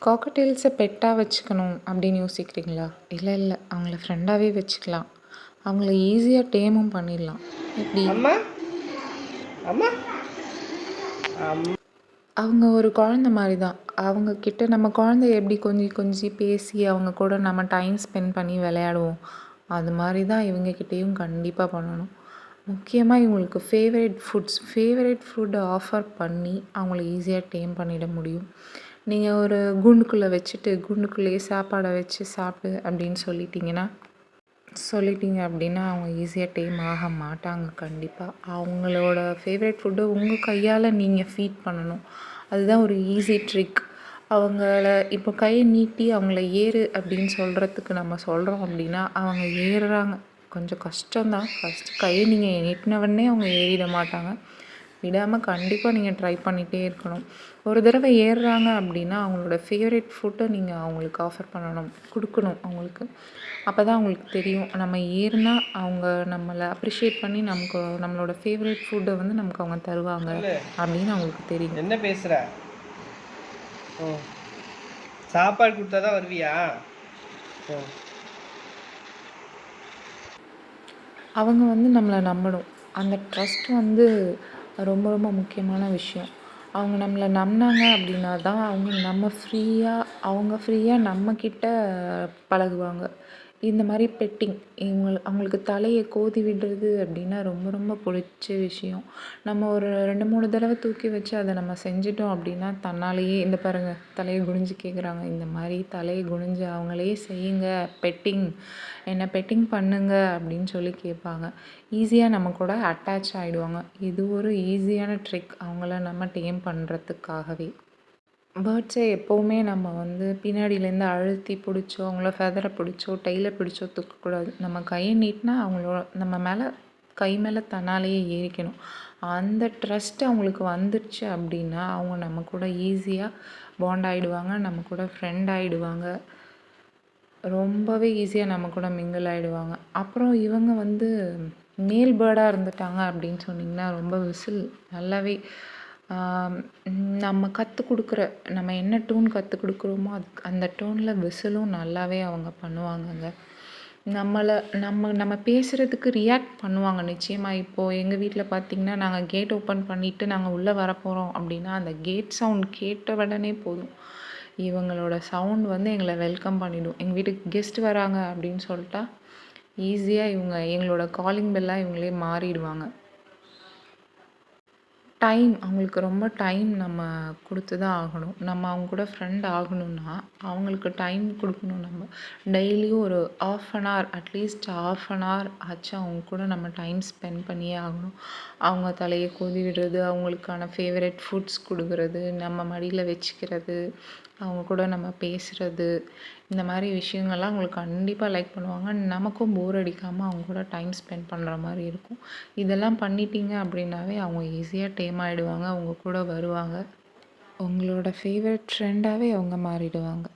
காக்கட்டெயில்ஸை பெட்டாக வச்சுக்கணும் அப்படின்னு யோசிக்கிறீங்களா? இல்லை இல்லை, அவங்கள ஃப்ரெண்டாகவே வச்சுக்கலாம். அவங்கள ஈஸியாக டேமும் பண்ணிடலாம். எப்படி? அம்மா அம்மா அவங்க ஒரு குழந்த மாதிரி தான். அவங்கக்கிட்ட நம்ம குழந்தைய எப்படி கொஞ்சி கொஞ்சி பேசி அவங்க கூட நம்ம டைம் ஸ்பெண்ட் பண்ணி விளையாடுவோம், அது மாதிரி தான் இவங்கக்கிட்டேயும் கண்டிப்பாக பண்ணணும். முக்கியமாக இவங்களுக்கு ஃபேவரட் ஃபுட் ஆஃபர் பண்ணி அவங்கள ஈஸியாக டேம் பண்ணிட முடியும். நீங்கள் ஒரு கூண்டுக்குள்ளே வச்சுட்டு கூண்டுக்குள்ளேயே சாப்பாடை வச்சு சாப்பிடு அப்படின்னு சொல்லிட்டீங்க அப்படின்னா அவங்க ஈஸியாக டேம் ஆக மாட்டாங்க. கண்டிப்பாக அவங்களோட ஃபேவரட் ஃபுட்டை உங்கள் கையால் நீங்கள் ஃபீட் பண்ணணும். அதுதான் ஒரு ஈஸி ட்ரிக். அவங்கள இப்போ கையை நீட்டி அவங்கள ஏறு அப்படின்னு சொல்கிறதுக்கு நம்ம சொல்கிறோம் அப்படின்னா அவங்க ஏறுறாங்க. கொஞ்சம் கஷ்டம்தான். ஃபஸ்ட்டு கையை நீங்கள் நீட்டினவொடனே அவங்க ஏறிட மாட்டாங்க. விடாமல் கண்டிப்பாக நீங்கள் ட்ரை பண்ணிகிட்டே இருக்கணும். ஒரு தடவை ஏறுறாங்க அப்படின்னா அவங்களோட ஃபேவரட் ஃபுட்டை நீங்கள் அவங்களுக்கு ஆஃபர் கொடுக்கணும் அவங்களுக்கு. அப்போ தான் அவங்களுக்கு தெரியும், நம்ம ஏறுனா அவங்க நம்மளை அப்ரிஷியேட் பண்ணி நம்மளோட ஃபேவரட் ஃபுட்டை வந்து நமக்கு அவங்க தருவாங்க அப்படின்னு அவங்களுக்கு தெரியும். என்ன பேசுகிற? சாப்பாடு கொடுத்தா தான் வருவியா? அவங்க வந்து நம்மளை நம்பணும். அந்த ட்ரஸ்ட் வந்து ரொம்ப ரொம்ப முக்கியமான விஷயம். அவங்க நம்மளை நம்பினாங்க அப்படின்னா தான் அவங்க ஃப்ரீயாக நம்மக்கிட்ட பழகுவாங்க. இந்த மாதிரி பெட்டிங் அவங்களுக்கு தலையை கோதி விடுறது அப்படின்னா ரொம்ப ரொம்ப பிடிச்ச விஷயம். நம்ம ஒரு 2-3 தடவை தூக்கி வச்சு அதை நம்ம செஞ்சிட்டோம் அப்படின்னா தன்னாலேயே இந்த பாருங்கள் தலையை குனிஞ்சு கேட்குறாங்க. இந்த மாதிரி தலையை குனிஞ்சு அவங்களே செய்யுங்க, என்னை பெட்டிங் பண்ணுங்க அப்படின்னு சொல்லி கேட்பாங்க. ஈஸியாக நம்ம கூட அட்டாச் ஆகிடுவாங்க. இது ஒரு ஈஸியான ட்ரிக் அவங்கள நம்ம டேம் பண்ணுறதுக்காகவே. பேர்ட்ஸை எப்போவுமே நம்ம வந்து பின்னாடியிலேருந்து அழுத்தி பிடிச்சோ, அவங்கள ஃபெதரை பிடிச்சோ, டெய்லை பிடிச்சோ தூக்கக்கூடாது. நம்ம கையை நீட்டினா நம்ம கை மேலே தன்னாலேயே ஏறிக்கணும். அந்த ட்ரஸ்ட் அவங்களுக்கு வந்துடுச்சு அப்படின்னா அவங்க நம்ம கூட ஈஸியாக பாண்ட் ஆகிடுவாங்க, நம்ம கூட ஃப்ரெண்ட் ஆகிடுவாங்க. ரொம்பவே ஈஸியாக நம்ம கூட மிங்கிள் ஆகிடுவாங்க. அப்புறம் இவங்க வந்து மேல் பேர்டாக இருந்துட்டாங்க அப்படின்னு சொன்னிங்கன்னா ரொம்ப நல்லாவே நம்ம என்ன டோன் கற்றுக் கொடுக்குறோமோ அந்த டோனில் விசிலும் நல்லாவே அவங்க பண்ணுவாங்கங்க. நம்ம பேசுகிறதுக்கு ரியாக்ட் பண்ணுவாங்க நிச்சயமாக. இப்போது எங்கள் வீட்டில் பார்த்திங்கன்னா நாங்கள் கேட் ஓப்பன் பண்ணிவிட்டு நாங்கள் உள்ளே வரப்போகிறோம் அப்படின்னா அந்த கேட் சவுண்ட் கேட்ட உடனே போதும், இவங்களோட சவுண்ட் வந்து எங்களை வெல்கம் பண்ணிவிடும். எங்கள் வீட்டுக்கு கெஸ்ட் வராங்க அப்படின்னு சொல்லிட்டா ஈஸியாக எங்களோட காலிங் பெல்லாக இவங்களே மாறிடுவாங்க. அவங்களுக்கு ரொம்ப டைம் நம்ம கொடுத்து தான் ஆகணும். நம்ம அவங்க கூட ஃப்ரெண்ட் ஆகணும்னா அவங்களுக்கு டைம் கொடுக்கணும். நம்ம டெய்லியும் ஒரு அட்லீஸ்ட் ½ ஆச்சு அவங்க கூட நம்ம டைம் ஸ்பெண்ட் பண்ணியே ஆகணும். அவங்க தலையை கோதி விடுறது, அவங்களுக்கான ஃபேவரட் ஃபுட்ஸ் கொடுக்குறது, நம்ம மடியில் வச்சுக்கிறது, அவங்க கூட நம்ம பேசுகிறது, இந்த மாதிரி விஷயங்கள்லாம் அவங்களுக்கு கண்டிப்பாக லைக் பண்ணுவாங்க. நமக்கும் போர் அடிக்காமல் அவங்க கூட டைம் ஸ்பெண்ட் பண்ணுற மாதிரி இருக்கும். இதெல்லாம் பண்ணிட்டீங்க அப்படின்னாவே அவங்க ஈஸியாக டேம் ஆகிடுவாங்க, அவங்க கூட வருவாங்க. உங்களோட ஃபேவரட் ஃப்ரெண்டாகவே அவங்க மாறிடுவாங்க.